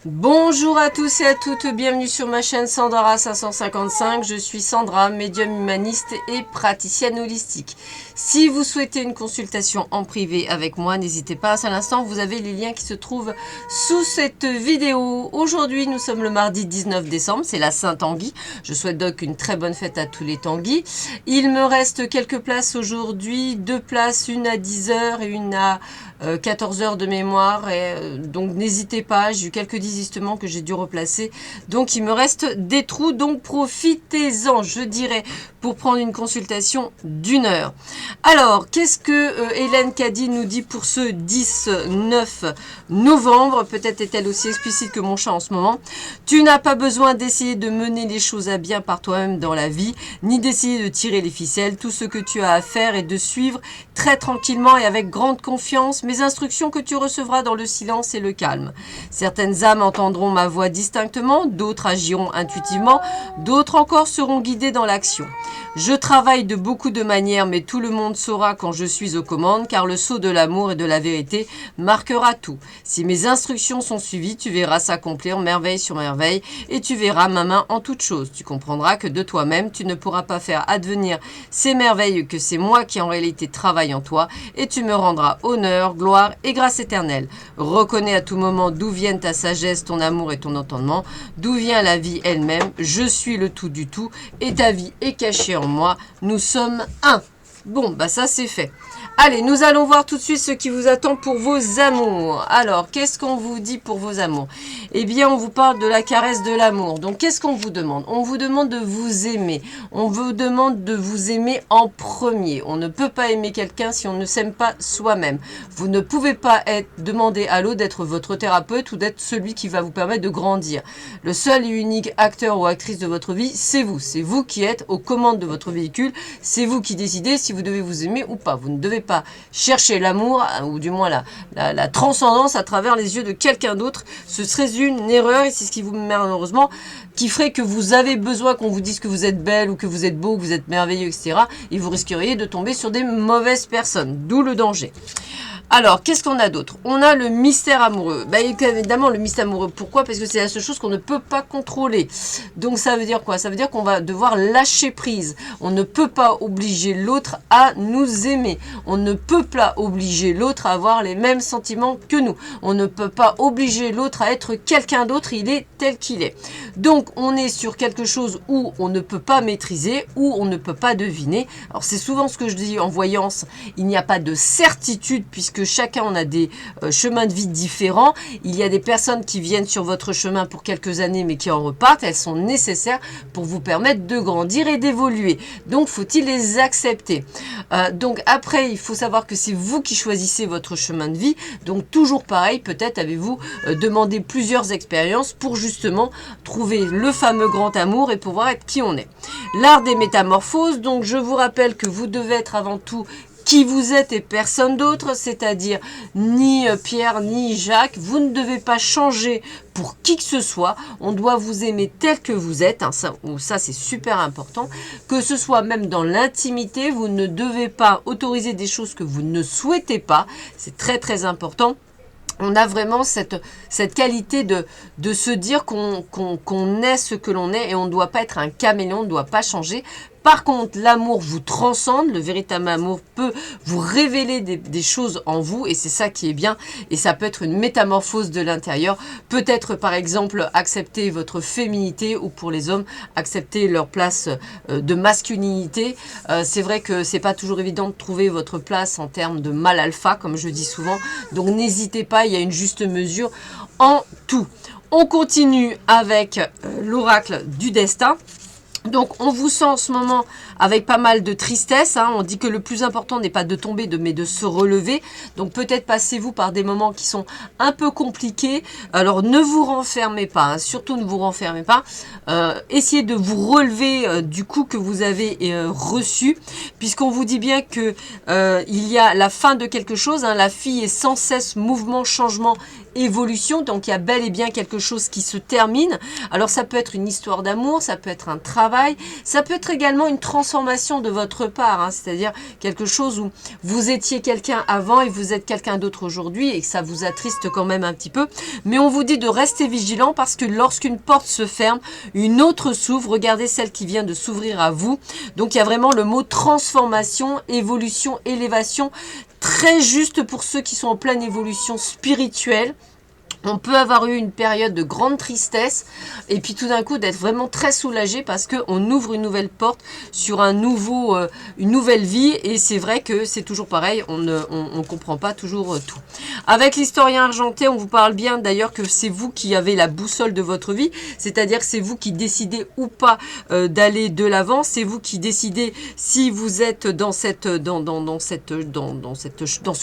Bonjour à tous et à toutes, bienvenue sur ma chaîne Sandra 555. Je suis Sandra, médium humaniste et praticienne holistique. Si vous souhaitez une consultation en privé avec moi, n'hésitez pas à l'instant, vous avez les liens qui se trouvent sous cette vidéo. Aujourd'hui, nous sommes le mardi 19 décembre, c'est la Saint-Tanguy. Je souhaite donc une très bonne fête à tous les Tanguy. Il me reste quelques places aujourd'hui, 2 places, une à 10 h et une à 14 h de mémoire, et donc n'hésitez pas, j'ai eu quelques désistements que j'ai dû replacer, donc il me reste des trous, donc profitez-en, je dirais, pour prendre une consultation d'1 heure. Alors, qu'est-ce que Hélène Caddy nous dit pour ce 10-9 novembre? Peut-être est-elle aussi explicite que mon chat en ce moment. Tu n'as pas besoin d'essayer de mener les choses à bien par toi-même dans la vie, ni d'essayer de tirer les ficelles. Tout ce que tu as à faire est de suivre très tranquillement et avec grande confiance mes instructions que tu recevras dans le silence et le calme. Certaines âmes entendront ma voix distinctement, d'autres agiront intuitivement, d'autres encore seront guidées dans l'action. Je travaille de beaucoup de manières, mais tout le monde saura quand je suis aux commandes, car le sceau de l'amour et de la vérité marquera tout. Si mes instructions sont suivies, tu verras s'accomplir merveille sur merveille, et tu verras ma main en toutes choses. Tu comprendras que de toi-même, tu ne pourras pas faire advenir ces merveilles, que c'est moi qui en réalité travaille en toi, et tu me rendras honneur, gloire et grâce éternelle. Reconnais à tout moment d'où viennent ta sagesse, ton amour et ton entendement, d'où vient la vie elle-même. Je suis le tout du tout, et ta vie est cachée en moi. Nous sommes un. Bon, bah ça c'est fait. Allez, nous allons voir tout de suite ce qui vous attend pour vos amours. Alors, qu'est-ce qu'on vous dit pour vos amours? Eh bien, on vous parle de la caresse de l'amour. Donc, qu'est-ce qu'on vous demande? On vous demande de vous aimer. On vous demande de vous aimer en premier. On ne peut pas aimer quelqu'un si on ne s'aime pas soi-même. Vous ne pouvez pas demander à l'autre d'être votre thérapeute ou d'être celui qui va vous permettre de grandir. Le seul et unique acteur ou actrice de votre vie, c'est vous. C'est vous qui êtes aux commandes de votre véhicule. C'est vous qui décidez si vous devez vous aimer ou pas. Vous ne devez pas chercher l'amour, ou du moins la transcendance à travers les yeux de quelqu'un d'autre. Ce serait une erreur, et c'est ce qui vous, malheureusement, qui ferait que vous avez besoin qu'on vous dise que vous êtes belle ou que vous êtes beau, que vous êtes merveilleux, etc. Et vous risqueriez de tomber sur des mauvaises personnes, d'où le danger. Alors, qu'est-ce qu'on a d'autre? On a le mystère amoureux. Bah, évidemment, le mystère amoureux. Pourquoi? Parce que c'est la seule chose qu'on ne peut pas contrôler. Donc, ça veut dire quoi? Ça veut dire qu'on va devoir lâcher prise. On ne peut pas obliger l'autre à nous aimer. On ne peut pas obliger l'autre à avoir les mêmes sentiments que nous. On ne peut pas obliger l'autre à être quelqu'un d'autre. Il est tel qu'il est. Donc, on est sur quelque chose où on ne peut pas maîtriser, où on ne peut pas deviner. Alors, c'est souvent ce que je dis en voyance. Il n'y a pas de certitude, puisque chacun on a des chemins de vie différents. Il y a des personnes qui viennent sur votre chemin pour quelques années mais qui en repartent. Elles sont nécessaires pour vous permettre de grandir et d'évoluer. Donc faut-il les accepter? Donc après il faut savoir que c'est vous qui choisissez votre chemin de vie. Donc toujours pareil, peut-être avez-vous demandé plusieurs expériences pour justement trouver le fameux grand amour et pouvoir être qui on est. L'art des métamorphoses, donc je vous rappelle que vous devez être avant tout qui vous êtes et personne d'autre, c'est-à-dire ni Pierre ni Jacques. Vous ne devez pas changer pour qui que ce soit. On doit vous aimer tel que vous êtes, hein, ça c'est super important, que ce soit même dans l'intimité. Vous ne devez pas autoriser des choses que vous ne souhaitez pas, c'est très très important. On a vraiment cette qualité de se dire qu'on est ce que l'on est, et on ne doit pas être un caméléon, on ne doit pas changer. Par contre, l'amour vous transcende, le véritable amour peut vous révéler des choses en vous, et c'est ça qui est bien, et ça peut être une métamorphose de l'intérieur. Peut-être par exemple accepter votre féminité, ou pour les hommes, accepter leur place de masculinité. C'est vrai que c'est pas toujours évident de trouver votre place en termes de mâle alpha, comme je dis souvent, donc n'hésitez pas, il y a une juste mesure en tout. On continue avec l'oracle du destin. Donc, on vous sent en ce moment avec pas mal de tristesse. Hein. On dit que le plus important n'est pas de tomber, mais de se relever. Donc, peut-être passez-vous par des moments qui sont un peu compliqués. Alors, ne vous renfermez pas. Hein. Surtout, ne vous renfermez pas. Essayez de vous relever du coup que vous avez reçu. Puisqu'on vous dit bien que il y a la fin de quelque chose. Hein. La fille est sans cesse mouvement, changement évolution. Donc il y a bel et bien quelque chose qui se termine. Alors ça peut être une histoire d'amour, ça peut être un travail, ça peut être également une transformation de votre part, hein, c'est-à-dire quelque chose où vous étiez quelqu'un avant et vous êtes quelqu'un d'autre aujourd'hui et que ça vous attriste quand même un petit peu. Mais on vous dit de rester vigilant parce que lorsqu'une porte se ferme, une autre s'ouvre. Regardez celle qui vient de s'ouvrir à vous. Donc il y a vraiment le mot transformation, évolution, élévation, très juste pour ceux qui sont en pleine évolution spirituelle. On peut avoir eu une période de grande tristesse et puis tout d'un coup d'être vraiment très soulagé parce qu'on ouvre une nouvelle porte sur un une nouvelle vie et c'est vrai que c'est toujours pareil, on ne comprend pas toujours tout. Avec l'historien argenté, on vous parle bien d'ailleurs que c'est vous qui avez la boussole de votre vie, c'est-à-dire que c'est vous qui décidez ou pas d'aller de l'avant, c'est vous qui décidez si vous êtes dans ce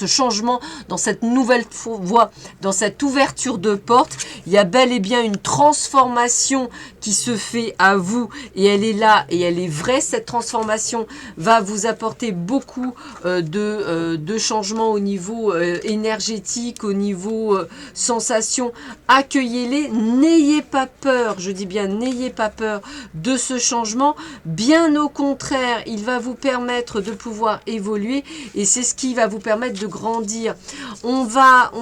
changement, dans cette nouvelle voie, dans cette ouverture de porte. Il y a bel et bien une transformation qui se fait à vous et elle est là et elle est vraie. Cette transformation va vous apporter beaucoup de changements au niveau énergétique, au niveau sensation. Accueillez-les, n'ayez pas peur, je dis bien n'ayez pas peur de ce changement. Bien au contraire, il va vous permettre de pouvoir évoluer et c'est ce qui va vous permettre de grandir. On va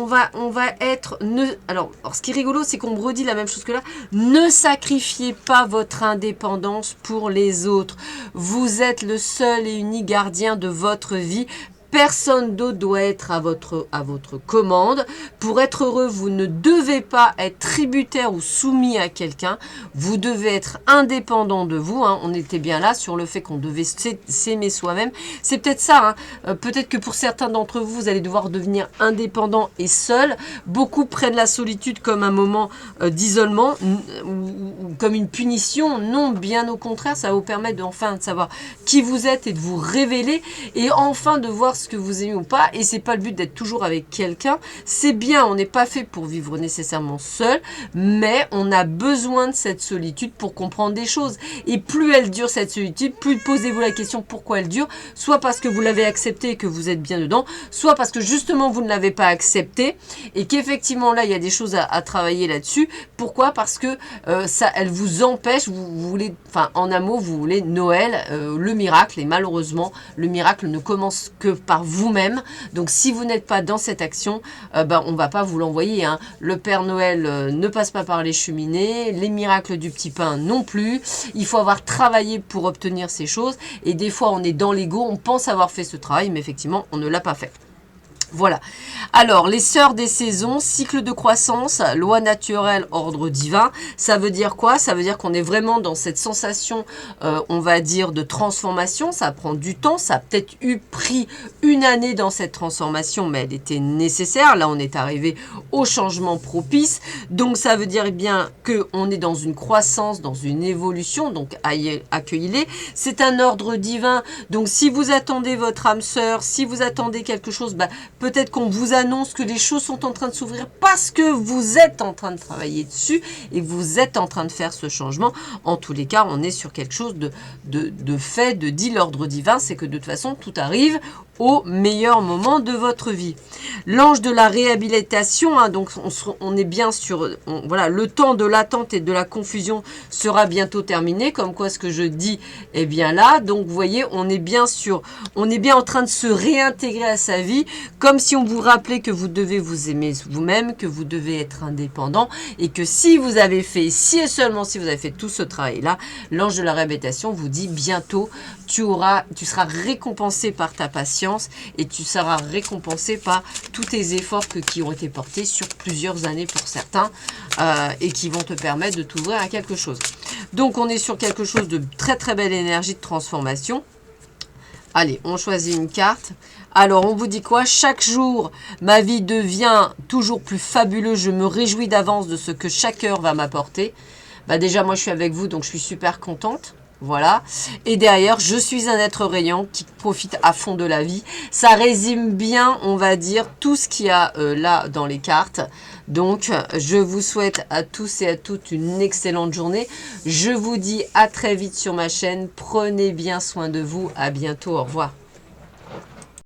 être... Alors, ce qui est rigolo, c'est qu'on me redit la même chose que là. Ne sacrifiez pas votre indépendance pour les autres. Vous êtes le seul et unique gardien de votre vie. Personne d'autre doit être à votre commande. Pour être heureux, vous ne devez pas être tributaire ou soumis à quelqu'un. Vous devez être indépendant de vous. Hein. On était bien là sur le fait qu'on devait s'aimer soi-même. C'est peut-être ça. Hein. Peut-être que pour certains d'entre vous, vous allez devoir devenir indépendant et seul. Beaucoup prennent la solitude comme un moment d'isolement ou comme une punition. Non, bien au contraire, ça va vous permettre enfin de savoir qui vous êtes et de vous révéler et enfin de voir ce que vous aimez ou pas, et c'est pas le but d'être toujours avec quelqu'un. C'est bien, on n'est pas fait pour vivre nécessairement seul, mais on a besoin de cette solitude pour comprendre des choses. Et plus elle dure cette solitude, plus posez-vous la question pourquoi elle dure, soit parce que vous l'avez acceptée et que vous êtes bien dedans, soit parce que justement vous ne l'avez pas acceptée et qu'effectivement là il y a des choses à travailler là-dessus. Pourquoi? Parce que ça, elle vous empêche, vous voulez, enfin en un mot, vous voulez Noël, le miracle, et malheureusement le miracle ne commence que par vous-même. Donc si vous n'êtes pas dans cette action, on va pas vous l'envoyer. Hein. Le Père Noël ne passe pas par les cheminées, les miracles du petit pain non plus. Il faut avoir travaillé pour obtenir ces choses. Et des fois, on est dans l'ego, on pense avoir fait ce travail, mais effectivement, on ne l'a pas fait. Voilà. Alors, les sœurs des saisons, cycle de croissance, loi naturelle, ordre divin. Ça veut dire quoi? Ça veut dire qu'on est vraiment dans cette sensation, on va dire, de transformation. Ça prend du temps. Ça a peut-être pris une année dans cette transformation, mais elle était nécessaire. Là, on est arrivé au changement propice. Donc, ça veut dire bien qu'on est dans une croissance, dans une évolution. Donc, accueillez-les. C'est un ordre divin. Donc, si vous attendez votre âme sœur, si vous attendez quelque chose, peut-être qu'on vous annonce que les choses sont en train de s'ouvrir parce que vous êtes en train de travailler dessus et vous êtes en train de faire ce changement. En tous les cas, on est sur quelque chose de fait, de dit. L'ordre divin, c'est que de toute façon, tout arrive au meilleur moment de votre vie. L'ange de la réhabilitation, hein, donc on est bien sur... voilà, le temps de l'attente et de la confusion sera bientôt terminé, comme quoi ce que je dis est bien là. Donc vous voyez, on est bien en train de se réintégrer à sa vie, comme si on vous rappelait que vous devez vous aimer vous-même, que vous devez être indépendant, et que si vous avez fait, si et seulement si vous avez fait tout ce travail-là, l'ange de la réhabilitation vous dit bientôt, tu seras récompensé par ta patience, et tu seras récompensé par tous tes efforts qui ont été portés sur plusieurs années pour certains et qui vont te permettre de t'ouvrir à quelque chose. Donc on est sur quelque chose de très très belle énergie de transformation. Allez, on choisit une carte. Alors, on vous dit quoi? Chaque jour, ma vie devient toujours plus fabuleuse. Je me réjouis d'avance de ce que chaque heure va m'apporter. Déjà, moi, je suis avec vous, donc je suis super contente. Voilà. Et derrière, je suis un être rayant qui profite à fond de la vie. Ça résume bien, on va dire, tout ce qu'il y a là dans les cartes. Donc, je vous souhaite à tous et à toutes une excellente journée. Je vous dis à très vite sur ma chaîne. Prenez bien soin de vous. À bientôt. Au revoir.